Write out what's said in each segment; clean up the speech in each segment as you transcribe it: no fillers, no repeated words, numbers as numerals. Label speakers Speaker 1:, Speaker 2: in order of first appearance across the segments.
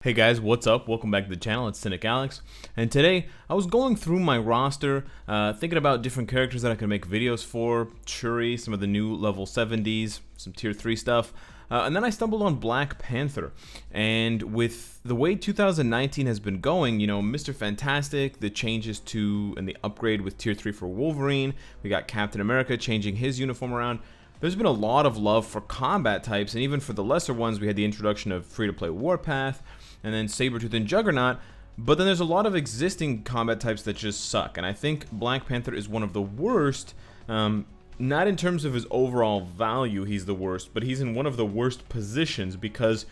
Speaker 1: Hey guys, what's up? Welcome back to the channel. It's Cynicalex, and today I was going through my roster, thinking about different characters that I could make videos for. Shuri, some of the new level 70s, some tier 3 stuff, and then I stumbled on Black Panther. And with the way 2019 has been going, you know, Mr. Fantastic, the changes to and the upgrade with tier 3 for Wolverine, we got Captain America changing his uniform around. There's been a lot of love for combat types, and even for the lesser ones, we had the introduction of free-to-play Warpath, and then Sabretooth and Juggernaut, but then there's a lot of existing combat types that just suck, and I think Black Panther is one of the worst, not in terms of his overall value, he's the worst, but he's in one of the worst positions, because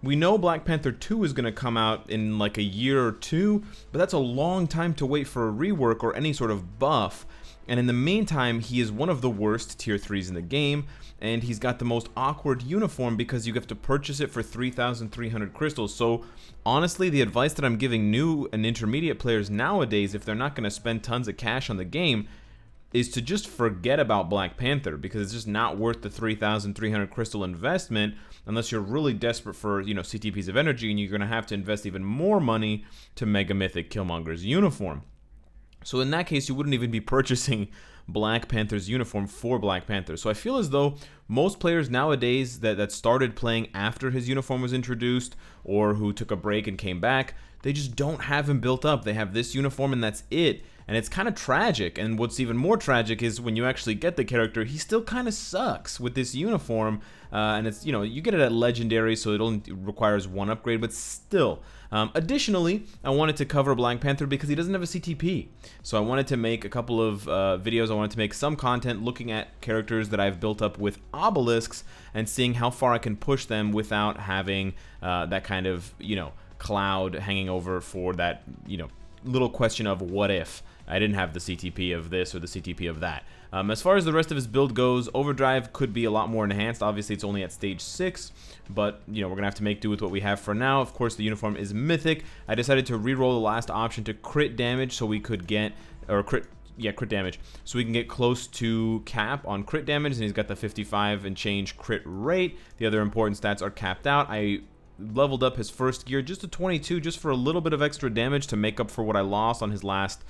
Speaker 1: we know Black Panther 2 is going to come out in like a year or two, but that's a long time to wait for a rework or any sort of buff. And in the meantime, he is one of the worst tier 3s in the game, and he's got the most awkward uniform because you have to purchase it for 3,300 crystals. So honestly, the advice that I'm giving new and intermediate players nowadays, if they're not going to spend tons of cash on the game, is to just forget about Black Panther, because it's just not worth the 3,300 crystal investment unless you're really desperate for, you know, CTPs of energy, and you're going to have to invest even more money to Mega Mythic Killmonger's uniform. So in that case, you wouldn't even be purchasing Black Panther's uniform for Black Panther. So I feel as though most players nowadays that started playing after his uniform was introduced, or who took a break and came back, they just don't have him built up. They have this uniform and that's it. And it's kind of tragic. And what's even more tragic is when you actually get the character, he still kind of sucks with this uniform. And it's, you know, you get it at Legendary, so it only requires one upgrade, but still. Additionally, I wanted to cover Black Panther because he doesn't have a CTP. So I wanted to make a couple of videos. I wanted to make some content looking at characters that I've built up with obelisks and seeing how far I can push them without having that kind of, you know, cloud hanging over for that, you know, little question of what if I didn't have the CTP of this or the CTP of that. As far as the rest of his build goes, Overdrive could be a lot more enhanced. Obviously, it's only at stage 6, but, you know, we're going to have to make do with what we have for now. Of course, the uniform is mythic. I decided to re-roll the last option to crit damage so we could get, or crit damage, so we can get close to cap on crit damage, and he's got the 55 and change crit rate. The other important stats are capped out. I leveled up his first gear just to 22 just for a little bit of extra damage to make up for what I lost on his last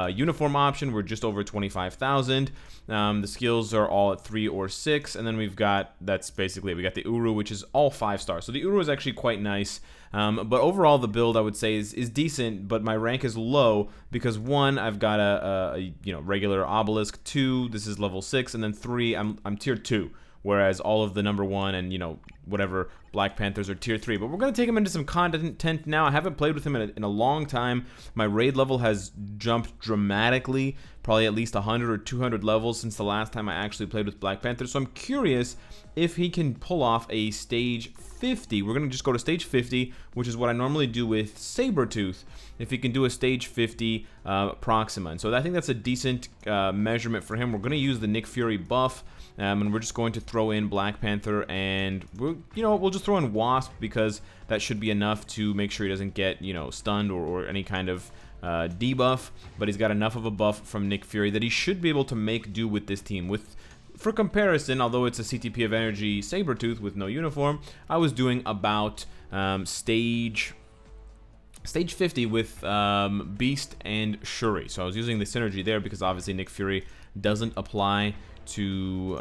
Speaker 1: uniform option. We're just over 25,000. The skills are all at 3 or 6, and then we've got, that's basically it. We got the Uru, which is all 5 stars. So the Uru is actually quite nice, but overall the build I would say is decent, but my rank is low because 1, I've got a you know, regular obelisk, 2, this is level 6, and then 3, I'm tier 2. Whereas all of the number 1 and, you know, whatever Black Panthers are tier 3. But we're going to take him into some content now. I haven't played with him in a long time. My raid level has jumped dramatically, probably at least 100 or 200 levels since the last time I actually played with Black Panther. So I'm curious if he can pull off a stage 50. We're going to just go to stage 50, which is what I normally do with Sabretooth, if he can do a stage 50 Proxima. And so I think that's a decent measurement for him. We're going to use the Nick Fury buff, and we're just going to throw in Black Panther, and we'll just throw in Wasp, because that should be enough to make sure he doesn't get, you know, stunned or any kind of debuff. But he's got enough of a buff from Nick Fury that he should be able to make do with this team. For comparison, although it's a CTP of energy Sabretooth with no uniform, I was doing about stage 50 with Beast and Shuri. So I was using the synergy there because obviously Nick Fury doesn't apply to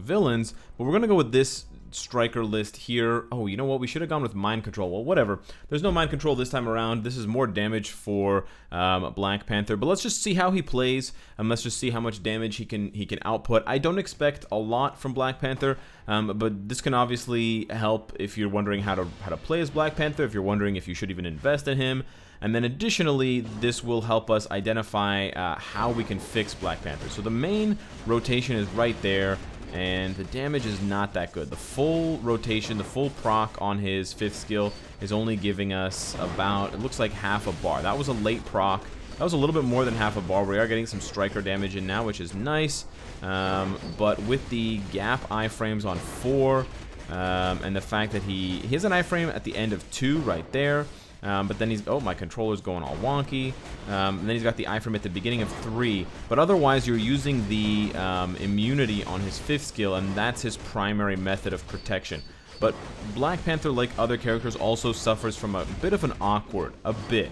Speaker 1: villains, but we're gonna go with this striker list here. Oh, you know what? We should have gone with mind control. Well, whatever. There's no mind control this time around. This is more damage for Black Panther, but let's just see how he plays, and let's just see how much damage he can output. I don't expect a lot from Black Panther, but this can obviously help if you're wondering how to play as Black Panther, if you're wondering if you should even invest in him. And then additionally, this will help us identify how we can fix Black Panther. So the main rotation is right there, and the damage is not that good. The full rotation, the full proc on his 5th skill is only giving us about, it looks like half a bar. That was a late proc. That was a little bit more than half a bar. We are getting some striker damage in now, which is nice. But with the gap iframes on 4, and the fact that he has an iframe at the end of 2 right there, but then he's, oh, my controller's going all wonky, and then he's got the iframe at the beginning of 3, but otherwise you're using the immunity on his 5th skill, and that's his primary method of protection. But Black Panther, like other characters, also suffers from a bit of an awkward,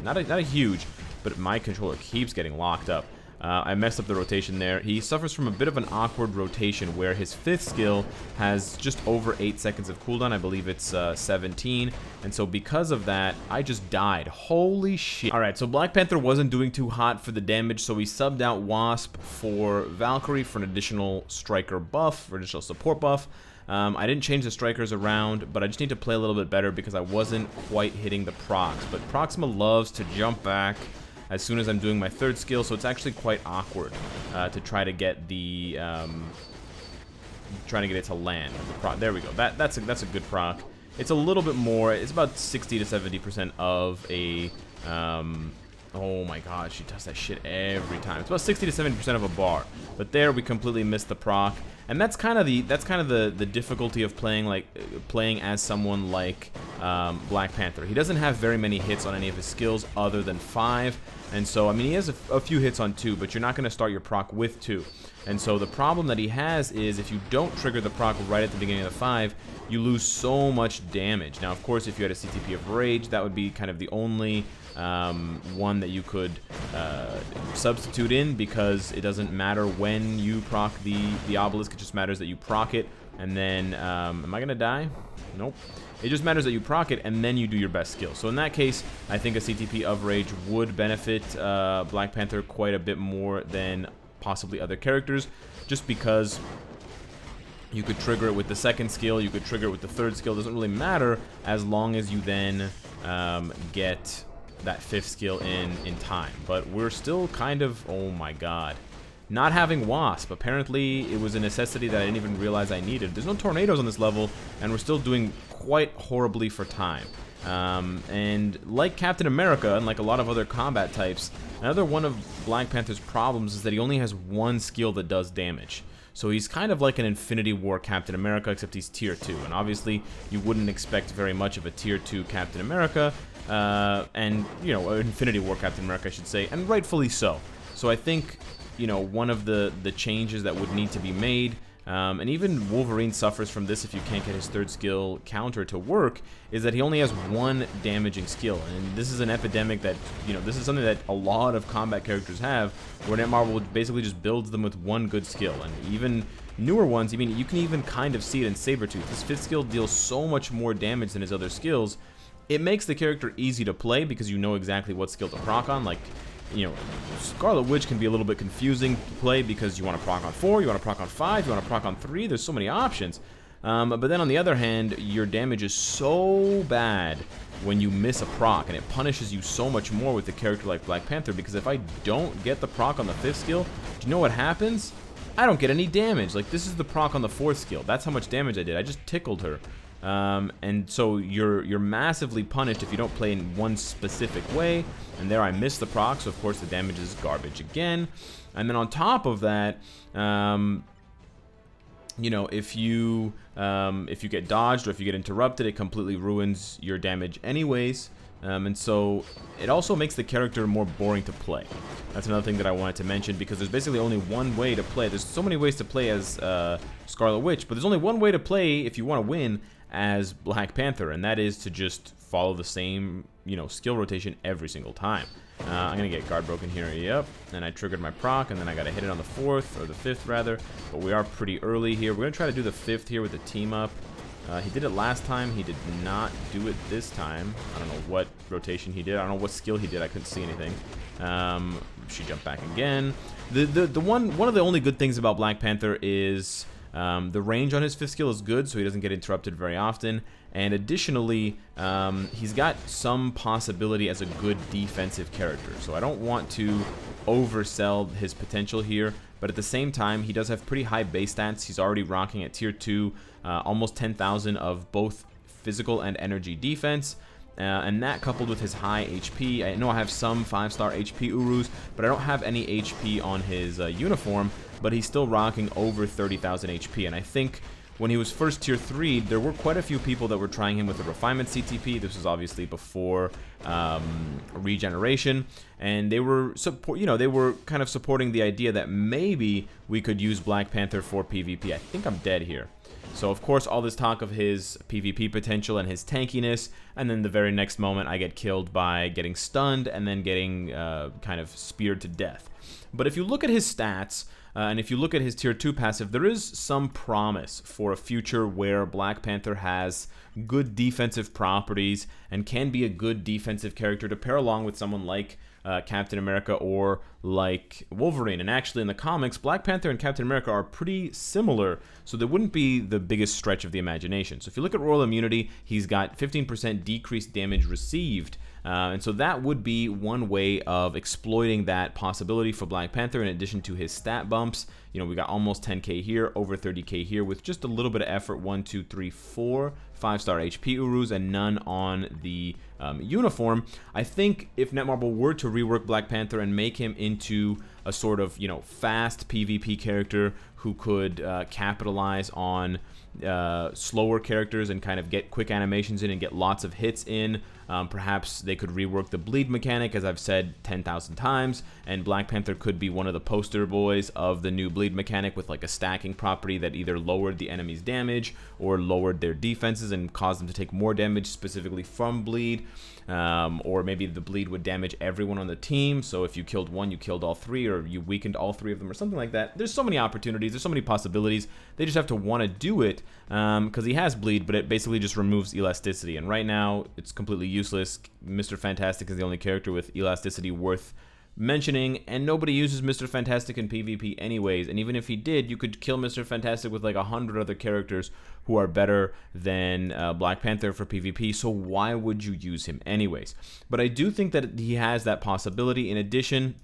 Speaker 1: not a huge, but my controller keeps getting locked up. I messed up the rotation there. He suffers from a bit of an awkward rotation where his 5th skill has just over 8 seconds of cooldown. I believe it's 17. And so because of that, I just died. Holy shit. Alright, so Black Panther wasn't doing too hot for the damage, so we subbed out Wasp for Valkyrie for an additional striker buff, for additional support buff. I didn't change the strikers around, but I just need to play a little bit better because I wasn't quite hitting the procs. But Proxima loves to jump back as soon as I'm doing my 3rd skill, so it's actually quite awkward to try to get the trying to get it to land. There we go. That's a good proc. It's a little bit more. It's about 60 to 70% of a. Oh my god, she does that shit every time. It's about 60 to 70% of a bar. But there we completely missed the proc. And that's kind of the difficulty of playing as someone like Black Panther. He doesn't have very many hits on any of his skills other than 5, and so I mean he has a few hits on 2, but you're not going to start your proc with 2. And so the problem that he has is if you don't trigger the proc right at the beginning of the 5, you lose so much damage. Now, of course, if you had a CTP of Rage, that would be kind of the only one that you could substitute in, because it doesn't matter when you proc the obelisk. It just matters that you proc it, and then am I gonna die? Nope. It just matters that you proc it and then you do your best skill. So in that case, I think a CTP of Rage would benefit Black Panther quite a bit more than possibly other characters, just because you could trigger it with the 2nd skill, you could trigger it with the 3rd skill. It doesn't really matter as long as you then get that 5th skill in time. But we're still kind of, oh my god, not having Wasp. Apparently it was a necessity that I didn't even realize I needed. There's no tornadoes on this level, and we're still doing quite horribly for time. And like Captain America, and like a lot of other combat types, another one of Black Panther's problems is that he only has 1 skill that does damage. So he's kind of like an Infinity War Captain America, except he's tier 2. And obviously, you wouldn't expect very much of a tier 2 Captain America, and, you know, Infinity War Captain America, I should say, and rightfully so. So I think, you know, one of the changes that would need to be made, and even Wolverine suffers from this if you can't get his 3rd skill counter to work, is that he only has 1 damaging skill. And this is an epidemic that, you know, this is something that a lot of combat characters have, where Netmarble basically just builds them with 1 good skill. And even newer ones, I mean, you can even kind of see it in Sabretooth. His 5th skill deals so much more damage than his other skills. It makes the character easy to play because you know exactly what skill to proc on. Like, you know, Scarlet Witch can be a little bit confusing to play because you want to proc on 4, you want to proc on 5, you want to proc on 3. There's so many options. But then on the other hand, your damage is so bad when you miss a proc, and it punishes you so much more with a character like Black Panther, because if I don't get the proc on the 5th skill, do you know what happens? I don't get any damage. Like, this is the proc on the 4th skill. That's how much damage I did. I just tickled her. And so you're massively punished if you don't play in one specific way. And there I missed the proc, so of course the damage is garbage again. And then on top of that, you know, if you get dodged or if you get interrupted, it completely ruins your damage anyways. And so it also makes the character more boring to play. That's another thing that I wanted to mention, because there's basically only one way to play. There's so many ways to play as Scarlet Witch, but there's only one way to play if you want to win as Black Panther, and that is to just follow the same, you know, skill rotation every single time. I'm gonna get guard broken here, yep, and I triggered my proc, and then I gotta hit it on the 4th, or the 5th rather, but we are pretty early here. We're gonna try to do the 5th here with the team up. He did it last time, he did not do it this time. I don't know what rotation he did, I don't know what skill he did, I couldn't see anything. She jumped back again. One of the only good things about Black Panther is the range on his 5th skill is good, so he doesn't get interrupted very often. And additionally, he's got some possibility as a good defensive character. So I don't want to oversell his potential here, but at the same time, he does have pretty high base stats. He's already rocking at tier 2, almost 10,000 of both physical and energy defense. And that coupled with his high HP, I know I have some 5-star HP Urus, but I don't have any HP on his uniform, but he's still rocking over 30,000 HP, and I think when he was first tier 3, there were quite a few people that were trying him with a refinement CTP. This was obviously before regeneration, and they were they were kind of supporting the idea that maybe we could use Black Panther for PvP. I think I'm dead here. So of course all this talk of his PvP potential and his tankiness, and then the very next moment I get killed by getting stunned and then getting kind of speared to death. But if you look at his stats, and if you look at his tier 2 passive, there is some promise for a future where Black Panther has good defensive properties and can be a good defensive character to pair along with someone like Captain America or like Wolverine. And actually in the comics, Black Panther and Captain America are pretty similar, so there wouldn't be the biggest stretch of the imagination. So if you look at Royal Immunity, he's got 15% decreased damage received. And so that would be one way of exploiting that possibility for Black Panther in addition to his stat bumps. You know, we got almost 10k here, over 30k here with just a little bit of effort. 1, 2, 3, 4 5-star HP Urus and none on the uniform. I think if Netmarble were to rework Black Panther and make him into a sort of, you know, fast PvP character who could capitalize on slower characters and kind of get quick animations in and get lots of hits in. Perhaps they could rework the bleed mechanic, as I've said 10,000 times, and Black Panther could be one of the poster boys of the new bleed mechanic with like a stacking property that either lowered the enemy's damage or lowered their defenses and caused them to take more damage specifically from bleed. Or maybe the bleed would damage everyone on the team, so if you killed one, you killed all three, or you weakened all three of them, or something like that. There's so many opportunities, there's so many possibilities. They just have to want to do it, because he has bleed, but it basically just removes elasticity, and right now it's completely useless. Mr. Fantastic is the only character with elasticity worth mentioning, and nobody uses Mr. Fantastic in PvP anyways, and even if he did, you could kill Mr. Fantastic with like 100 other characters who are better than Black Panther for PvP, so why would you use him anyways? But I do think that he has that possibility. In addition,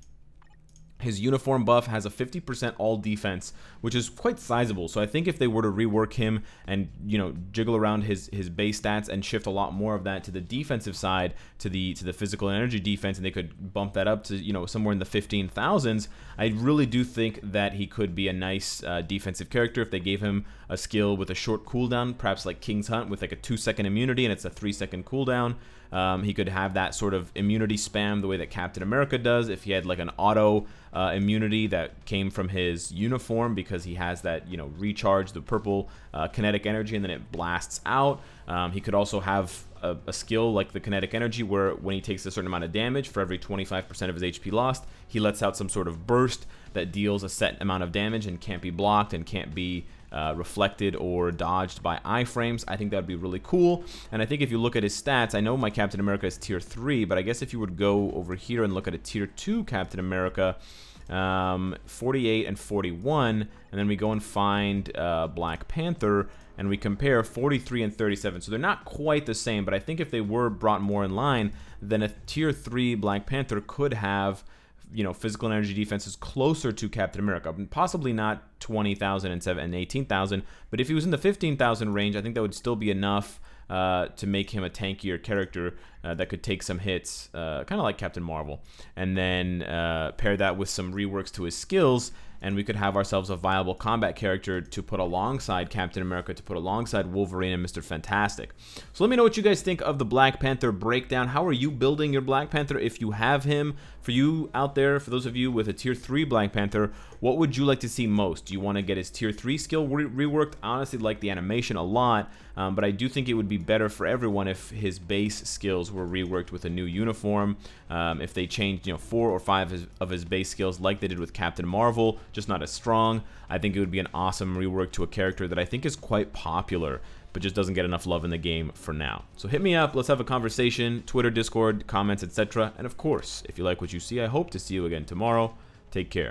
Speaker 1: his uniform buff has a 50% all defense, which is quite sizable. So I think if they were to rework him and, you know, jiggle around his base stats and shift a lot more of that to the defensive side, to the physical and energy defense, and they could bump that up to, you know, somewhere in the 15,000s, I really do think that he could be a nice defensive character if they gave him a skill with a short cooldown, perhaps like King's Hunt with like a 2-second immunity and it's a 3-second cooldown. He could have that sort of immunity spam the way that Captain America does if he had like an auto immunity that came from his uniform, because he has that, you know, recharge, the purple kinetic energy, and then it blasts out. He could also have a skill like the kinetic energy where when he takes a certain amount of damage, for every 25% of his HP lost, he lets out some sort of burst that deals a set amount of damage and can't be blocked and can't be reflected or dodged by iframes. I think that would be really cool. And I think if you look at his stats, I know my Captain America is tier 3, but I guess if you would go over here and look at a tier 2 Captain America, 48 and 41, and then we go and find Black Panther and we compare 43 and 37. So they're not quite the same, but I think if they were brought more in line, then a tier 3 Black Panther could have, you know, physical and energy defenses closer to Captain America. Possibly not 20,000 and 18,000, but if he was in the 15,000 range, I think that would still be enough to make him a tankier character that could take some hits, kind of like Captain Marvel. And then pair that with some reworks to his skills, and we could have ourselves a viable combat character to put alongside Captain America, to put alongside Wolverine and Mr. Fantastic. So let me know what you guys think of the Black Panther breakdown. How are you building your Black Panther if you have him? For you out there, for those of you with a tier 3 Black Panther, what would you like to see most? Do you want to get his tier 3 skill reworked? I honestly like the animation a lot, but I do think it would be better for everyone if his base skills were reworked with a new uniform. If they changed, you know, 4 or 5 of his base skills like they did with Captain Marvel, just not as strong, I think it would be an awesome rework to a character that I think is quite popular, but just doesn't get enough love in the game for now. So hit me up, let's have a conversation, Twitter, Discord, comments, etc. And of course, if you like what you see, I hope to see you again tomorrow. Take care.